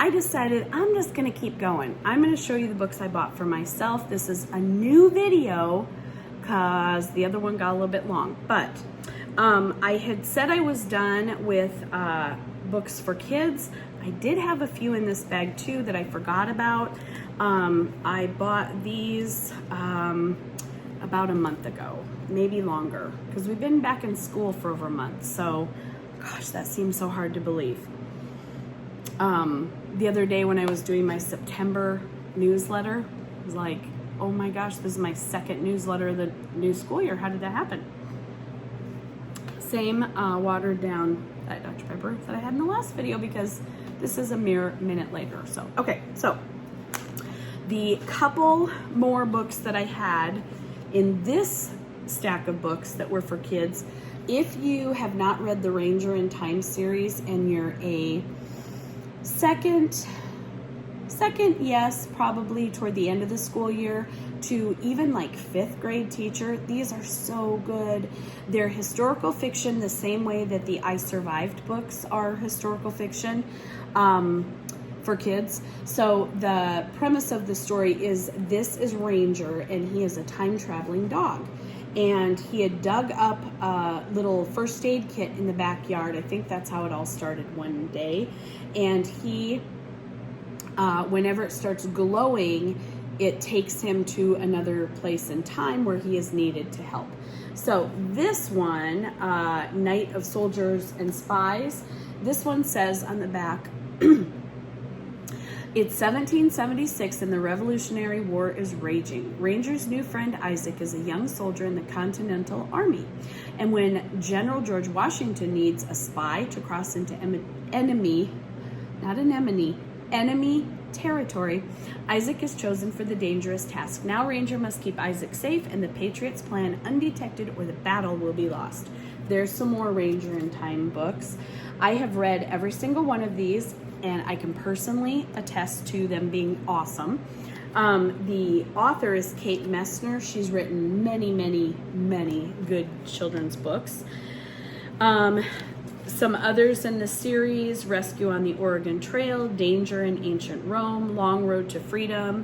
I decided I'm just gonna keep going. I'm gonna show you the books I bought for myself. This is a new video because the other one got a little bit long, but I had said I was done with books for kids. I did have a few in this bag too that I forgot about. I bought these about a month ago, maybe longer, because we've been back in school for over a month. So, gosh, that seems so hard to believe. The other day when I was doing my September newsletter, I was like, oh my gosh, this is my second newsletter of the new school year. How did that happen? Same watered down Dr. Pepper that I had in the last video, because this is a mere minute later. So, okay, so the couple more books that I had in this stack of books that were for kids, if you have not read the Ranger in Time series and you're a second, yes, probably toward the end of the school year, to even like 5th grade teacher, these are so good. They're historical fiction the same way that the I Survived books are historical fiction for kids. So the premise of the story is, this is Ranger, and he is a time traveling dog. And he had dug up a little first aid kit in the backyard. I think that's how it all started one day. And he, whenever it starts glowing, it takes him to another place in time where he is needed to help. So this one, Night of Soldiers and Spies, this one says on the back, it's 1776 and the Revolutionary War is raging. Ranger's new friend Isaac is a young soldier in the Continental Army. And when General George Washington needs a spy to cross into enemy territory, Isaac is chosen for the dangerous task. Now Ranger must keep Isaac safe and the Patriots' plan undetected, or the battle will be lost. There's some more Ranger in Time books. I have read every single one of these, and I can personally attest to them being awesome. The author is Kate Messner. She's written many, many, many good children's books. Some others in the series: Rescue on the Oregon Trail, Danger in Ancient Rome, Long Road to Freedom,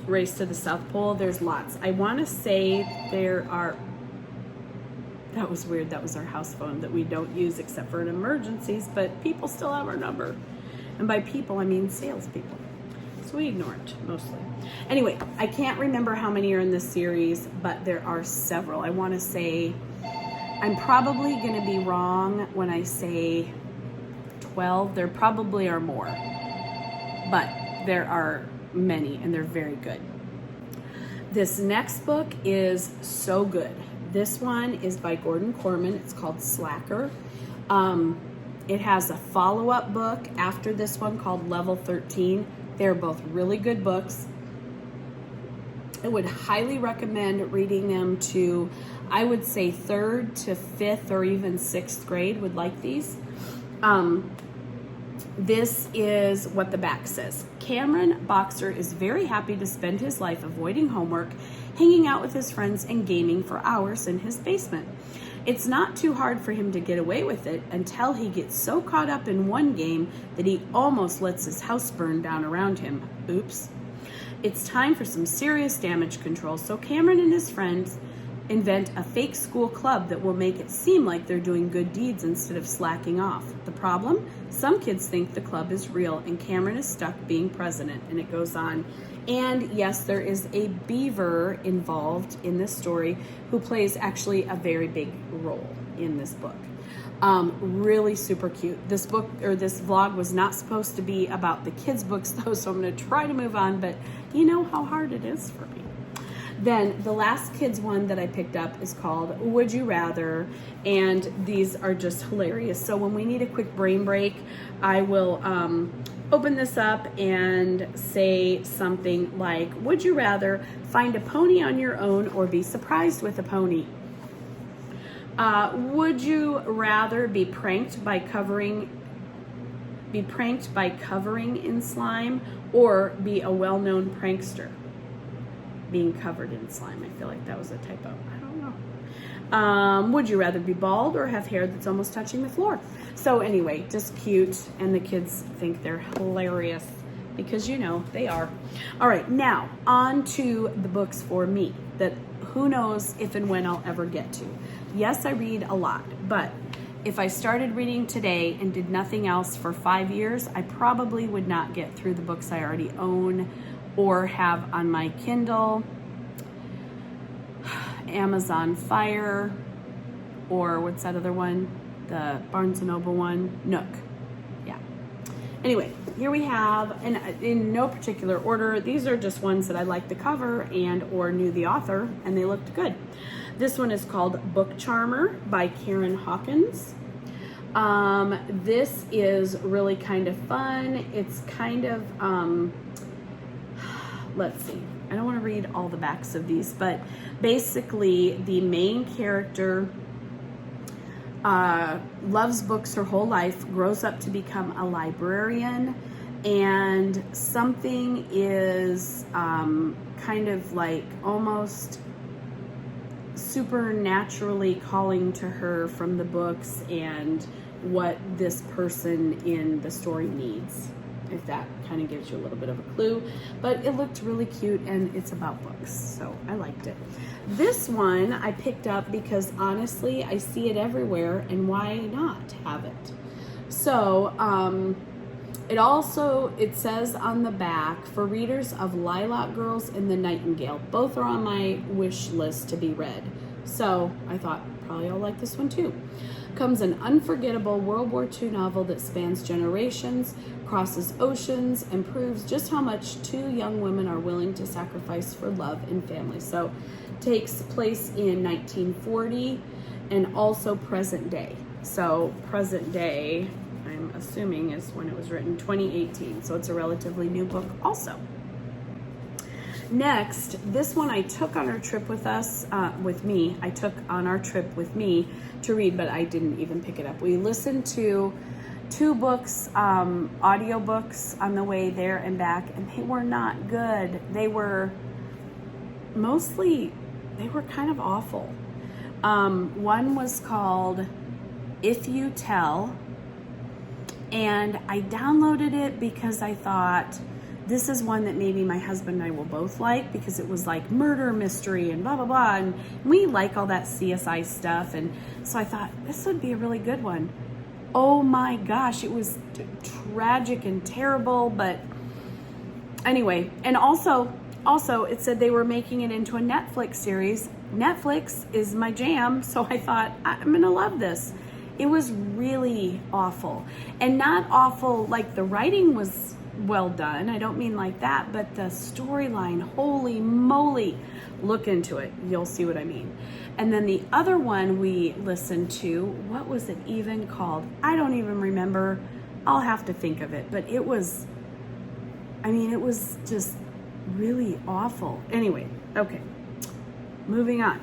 Race to the South Pole. There's lots. I want to say there are, that was weird, that was our house phone that we don't use except for in emergencies, but people still have our number. And by people, I mean salespeople. So we ignore it mostly. Anyway, I can't remember how many are in this series, but there are several. I want to say, I'm probably going to be wrong when I say 12. There probably are more, but there are many, and they're very good. This next book is so good. This one is by Gordon Corman. It's called Slacker. It has a follow-up book after this one called Level 13. They're both really good books. I would highly recommend reading them to, I would say 3rd to 5th or even 6th grade would like these. This is what the back says. Cameron Boxer is very happy to spend his life avoiding homework, hanging out with his friends, and gaming for hours in his basement. It's not too hard for him to get away with it until he gets so caught up in one game that he almost lets his house burn down around him. Oops. It's time for some serious damage control, so Cameron and his friends invent a fake school club that will make it seem like they're doing good deeds instead of slacking off. The problem? Some kids think the club is real and Cameron is stuck being president, and it goes on. And yes, there is a beaver involved in this story who plays actually a very big role in this book. Really super cute. This book, or this vlog, was not supposed to be about the kids' books though, so I'm going to try to move on, but you know how hard it is for me. Then the last kids one that I picked up is called Would You Rather, and these are just hilarious. So when we need a quick brain break, I will open this up and say something like, would you rather find a pony on your own or be surprised with a pony? Would you rather be pranked by covering in slime, or be a well-known prankster? Being covered in slime. I feel like that was a typo. I don't Would you rather be bald or have hair that's almost touching the floor? So anyway, just cute, and the kids think they're hilarious because you know they are. All right, now on to the books for me that who knows if and when I'll ever get to. Yes, I read a lot, but if I started reading today and did nothing else for 5 years, I probably would not get through the books I already own or have on my Kindle, Amazon Fire, or what's that other one? The Barnes & Noble one, Nook. Yeah. Anyway, here we have, and in no particular order, these are just ones that I liked the cover and or knew the author, and they looked good. This one is called Book Charmer by Karen Hawkins. This is really kind of fun. It's kind of, let's see. I don't want to read all the backs of these, but basically the main character loves books her whole life, grows up to become a librarian, and something is kind of like almost supernaturally calling to her from the books and what this person in the story needs, if that kind of gives you a little bit of a clue. But it looked really cute, and it's about books, so I liked it. This one I picked up because honestly I see it everywhere, and why not have it? So it says on the back, for readers of Lilac Girls and The Nightingale. Both are on my wish list to be read, so I thought probably I'll like this one too. Comes an unforgettable World War II novel that spans generations, crosses oceans, and proves just how much two young women are willing to sacrifice for love and family. So takes place in 1940 and also present day. So present day, I'm assuming, is when it was written, 2018. So it's a relatively new book also. Next, this one I took on our trip with us, I took on our trip with me to read, but I didn't even pick it up. We listened to 2 books, audiobooks on the way there and back, and they were not good. They were kind of awful. One was called If You Tell, and I downloaded it because I thought, this is one that maybe my husband and I will both like, because it was like murder mystery and blah, blah, blah. And we like all that CSI stuff. And so I thought this would be a really good one. Oh my gosh, it was tragic and terrible. But anyway, and also it said they were making it into a Netflix series. Netflix is my jam. So I thought, I'm going to love this. It was really awful, and not awful like the writing was well done. I don't mean like that, but the storyline, holy moly, look into it. You'll see what I mean. And then the other one we listened to, what was it even called? I don't even remember. I'll have to think of it, but it was just really awful. Anyway, okay, moving on.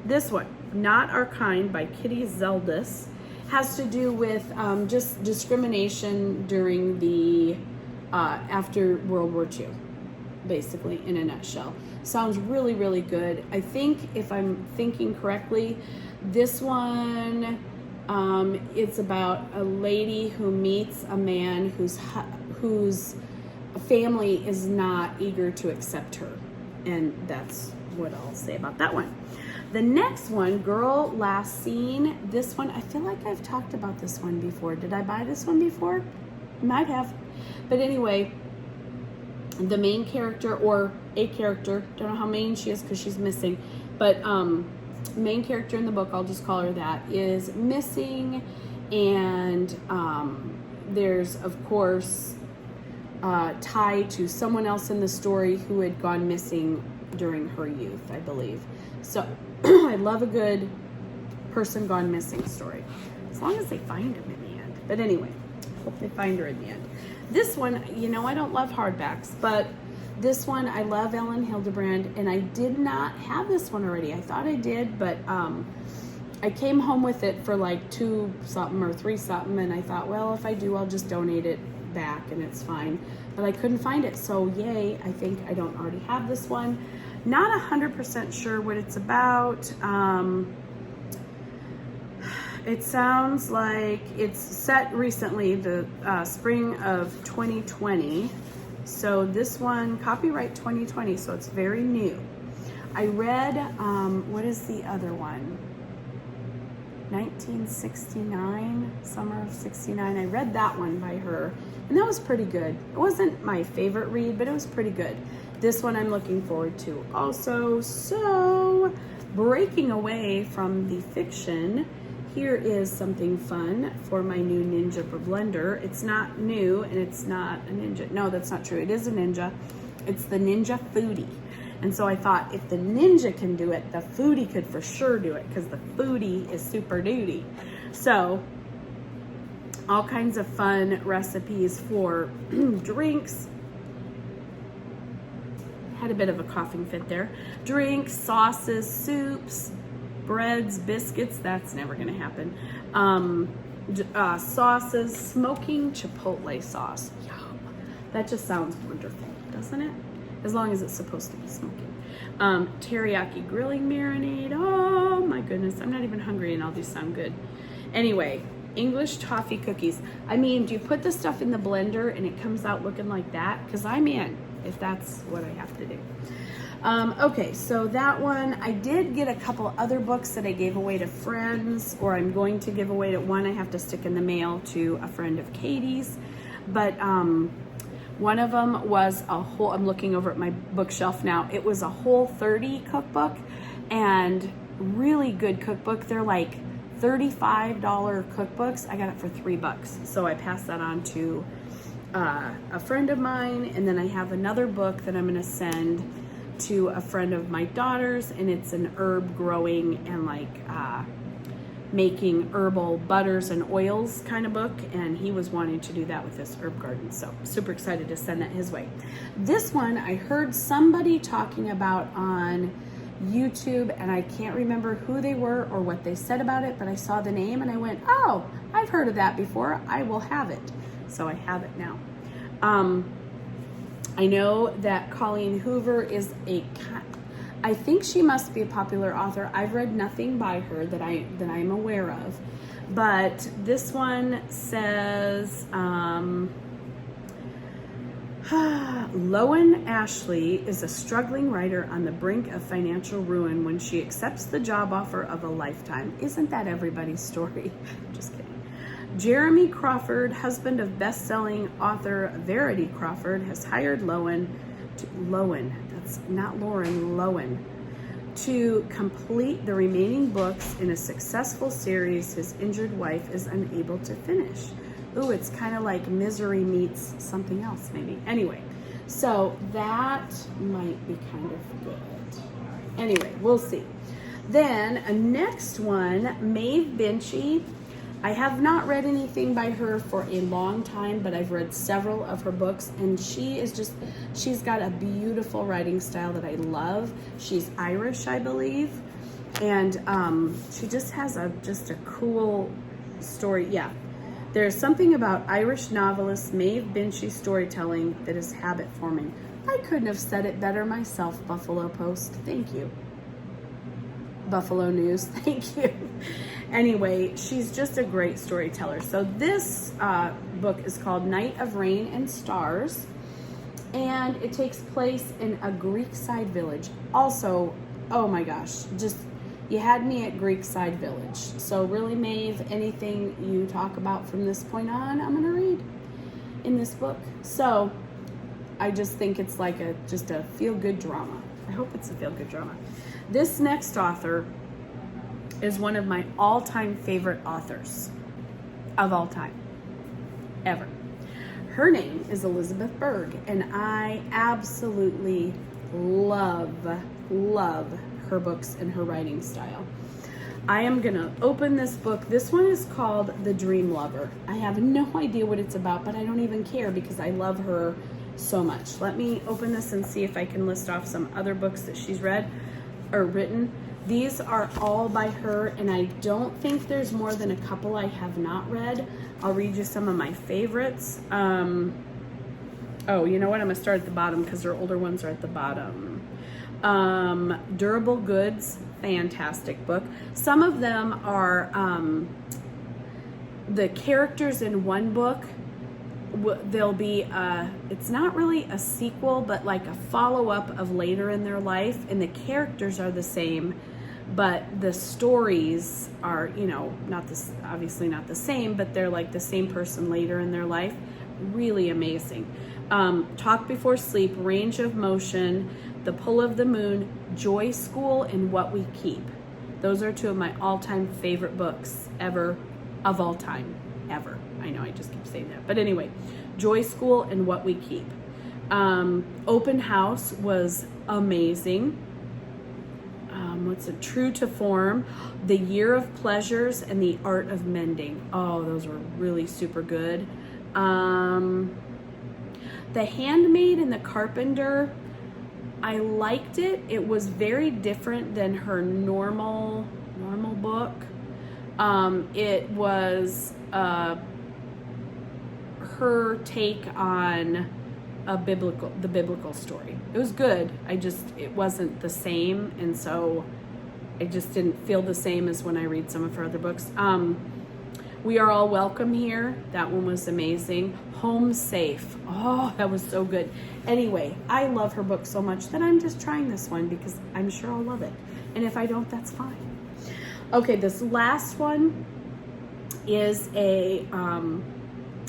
This one, Not Our Kind by Kitty Zeldis, has to do with just discrimination during the after World War II, basically, in a nutshell. Sounds really, really good. I think, if I'm thinking correctly, this one, it's about a lady who meets a man whose family is not eager to accept her, and that's what I'll say about that one. The next one, Girl Last Seen. This one, I feel like I've talked about this one before. Did I buy this one before? Might have. But anyway, the main character, or a character, don't know how main she is because she's missing, but main character in the book, I'll just call her that, is missing, and there's, of course, tied to someone else in the story who had gone missing during her youth, I believe. So I love a good person gone missing story, as long as they find him in the end. But anyway, hope they find her in the end. This one, you know, I don't love hardbacks, but this one, I love Ellen Hildebrand, and I did not have this one already. I thought I did, but I came home with it for like 2 something or 3 something, and I thought, well, if I do, I'll just donate it back and it's fine. But I couldn't find it, so yay, I think I don't already have this one. Not 100% sure what it's about. It sounds like it's set recently, the spring of 2020. So this one, copyright 2020, so it's very new. I read, what is the other one? 1969, summer of 69. I read that one by her, and that was pretty good. It wasn't my favorite read, but it was pretty good. This one I'm looking forward to also. So, breaking away from the fiction, here is something fun for my new Ninja blender. It's not new, and it's not a Ninja. No, that's not true. It is a Ninja. It's the Ninja Foodie. And so I thought, if the Ninja can do it, the Foodie could for sure do it, because the Foodie is super duty. So, all kinds of fun recipes for drinks. Had a bit of a coughing fit there. Drinks, sauces, soups, breads, biscuits. That's never going to happen. Sauces, smoking chipotle sauce. Yum. That just sounds wonderful, doesn't it? As long as it's supposed to be smoking. Teriyaki grilling marinade. Oh my goodness, I'm not even hungry and all these sound good. Anyway, English toffee cookies. I mean, do you put the stuff in the blender and it comes out looking like that? Because I'm in, if that's what I have to do. Okay, so that one, I did get a couple other books that I gave away to friends, or I'm going to give away to one I have to stick in the mail to a friend of Katie's. But one of them was a whole, I'm looking over at my bookshelf now, it was a Whole30 cookbook, and really good cookbook. They're like $35 cookbooks. I got it for $3. So I passed that on to a friend of mine, and then I have another book that I'm gonna send to a friend of my daughter's, and it's an herb growing and like making herbal butters and oils kind of book, and he was wanting to do that with his herb garden, so super excited to send that his way. This one I heard somebody talking about on YouTube, and I can't remember who they were or what they said about it, but I saw the name and I went, oh, I've heard of that before, I will have it. So I have it now. I know that Colleen Hoover is I think she must be a popular author. I've read nothing by her that I'm aware of, but this one says Lowen Ashley is a struggling writer on the brink of financial ruin when she accepts the job offer of a lifetime. Isn't that everybody's story? Just kidding. Jeremy Crawford, husband of best-selling author Verity Crawford, has hired Lowen, that's not Lauren, Lowen, to complete the remaining books in a successful series his injured wife is unable to finish. Ooh, it's kind of like Misery meets something else, maybe. Anyway, so that might be kind of good. Anyway, we'll see. Then, a next one, Maeve Binchy. I have not read anything by her for a long time, but I've read several of her books, and she's got a beautiful writing style that I love. She's Irish, I believe, and she just has a cool story. Yeah, there's something about Irish novelist Maeve Binchy storytelling that is habit forming. I couldn't have said it better myself, Buffalo Post. Thank you. Buffalo News, thank you. Anyway, she's just a great storyteller. So this book is called Night of Rain and Stars, and it takes place in a Greek-side village. Also, oh my gosh, just, you had me at Greek-side village. So really, Maeve, anything you talk about from this point on, I'm gonna read in this book. So I just think it's like just a feel-good drama. I hope it's a feel-good drama. This next author is one of my all-time favorite authors of all time, ever. Her name is Elizabeth Berg, and I absolutely love her books and her writing style. I am gonna open this book. This one is called The Dream Lover. I have no idea what it's about, but I don't even care because I love her so much. Let me open this and see if I can list off some other books that she's read or written. These are all by her, and I don't think there's more than a couple I have not read. I'll read you some of my favorites. Oh, you know what? I'm gonna start at the bottom because her older ones are at the bottom. Durable Goods, fantastic book. Some of them are the characters in one book. There'll be it's not really a sequel, but like a follow-up of later in their life, and the characters are the same, but the stories are, you know, obviously not the same, but they're like the same person later in their life. Really amazing. Talk Before Sleep, Range of Motion, The Pull of the Moon, Joy School, and What We Keep. Those are two of my all-time favorite books ever, of all time, ever. I know I just keep saying that. But anyway, Joy School and What We Keep. Open House was amazing. What's it? True to Form, The Year of Pleasures, and The Art of Mending. Oh, those were really super good. The Handmaid and the Carpenter, I liked it. It was very different than her normal book. It was her take on the biblical story. It was good. It wasn't the same, and so I just didn't feel the same as when I read some of her other books. We Are All Welcome Here. That one was amazing. Home Safe. Oh, that was so good. Anyway, I love her book so much that I'm just trying this one because I'm sure I'll love it. And if I don't, that's fine. Okay, this last one is a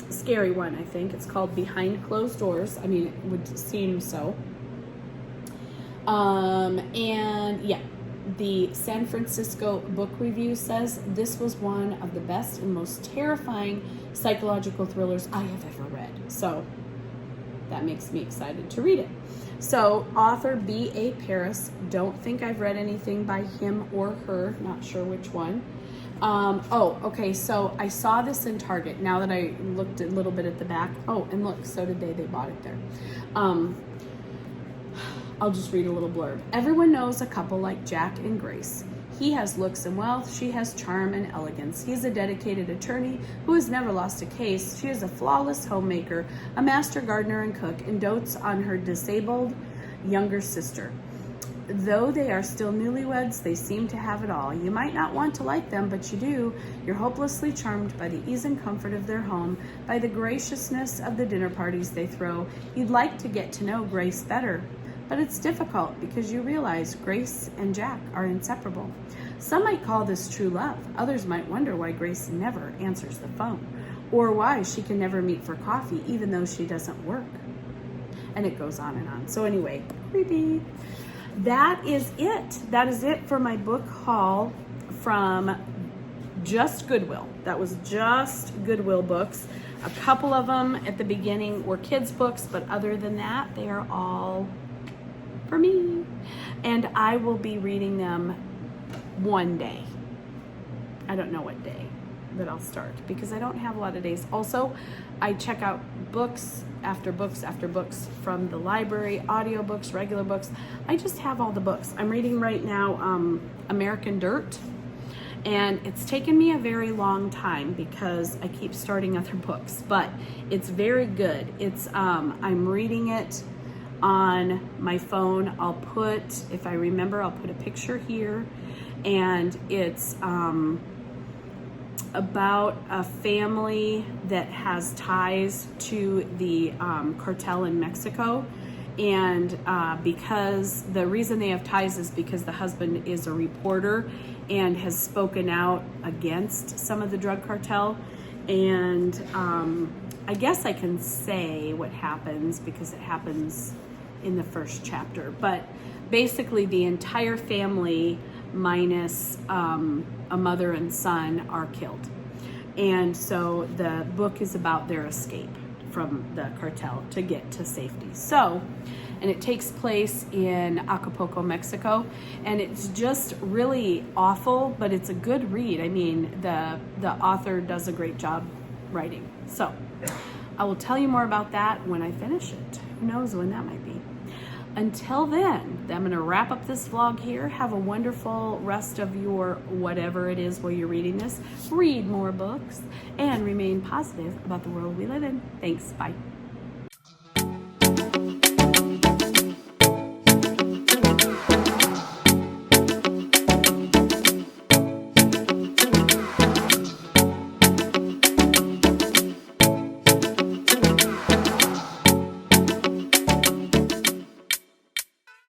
scary one, I think. It's called Behind Closed Doors. I mean, it would seem so. And yeah, the San Francisco Book Review says this was one of the best and most terrifying psychological thrillers I have ever read. So that makes me excited to read it. So author B.A. Paris, don't think I've read anything by him or her, not sure which one. Okay, so I saw this in Target now that I looked a little bit at the back. Oh, and look, so did they bought it there. I'll just read a little blurb. Everyone knows a couple like Jack and Grace. He has looks and wealth, she has charm and elegance. He's a dedicated attorney who has never lost a case. She is a flawless homemaker, a master gardener and cook, and dotes on her disabled younger sister. Though they are still newlyweds, they seem to have it all. You might not want to like them, but you do. You're hopelessly charmed by the ease and comfort of their home, by the graciousness of the dinner parties they throw. You'd like to get to know Grace better, but it's difficult because you realize Grace and Jack are inseparable. Some might call this true love. Others might wonder why Grace never answers the phone, or why she can never meet for coffee even though she doesn't work. And it goes on and on. So anyway, creepy. That is it. That is it for my book haul from just Goodwill. That was just Goodwill books. A couple of them at the beginning were kids' books, but other than that, they are all for me. And I will be reading them one day. I don't know what day that I'll start because I don't have a lot of days. Also, I check out books after books after books from the library, audiobooks, regular books. I just have all the books. I'm reading right now American Dirt, and it's taken me a very long time because I keep starting other books, but it's very good. It's I'm reading it on my phone. I'll put, if I remember, I'll put a picture here, and it's about a family that has ties to the cartel in Mexico, and because the reason they have ties is because the husband is a reporter and has spoken out against some of the drug cartel. And I guess I can say what happens because it happens in the first chapter, but basically the entire family minus a mother and son are killed. And so the book is about their escape from the cartel to get to safety. So, and it takes place in Acapulco, Mexico, and it's just really awful, but it's a good read. I mean, the author does a great job writing. So I will tell you more about that when I finish it. Who knows when that might be. Until then, I'm going to wrap up this vlog here. Have a wonderful rest of your whatever it is while you're reading this. Read more books and remain positive about the world we live in. Thanks. Bye.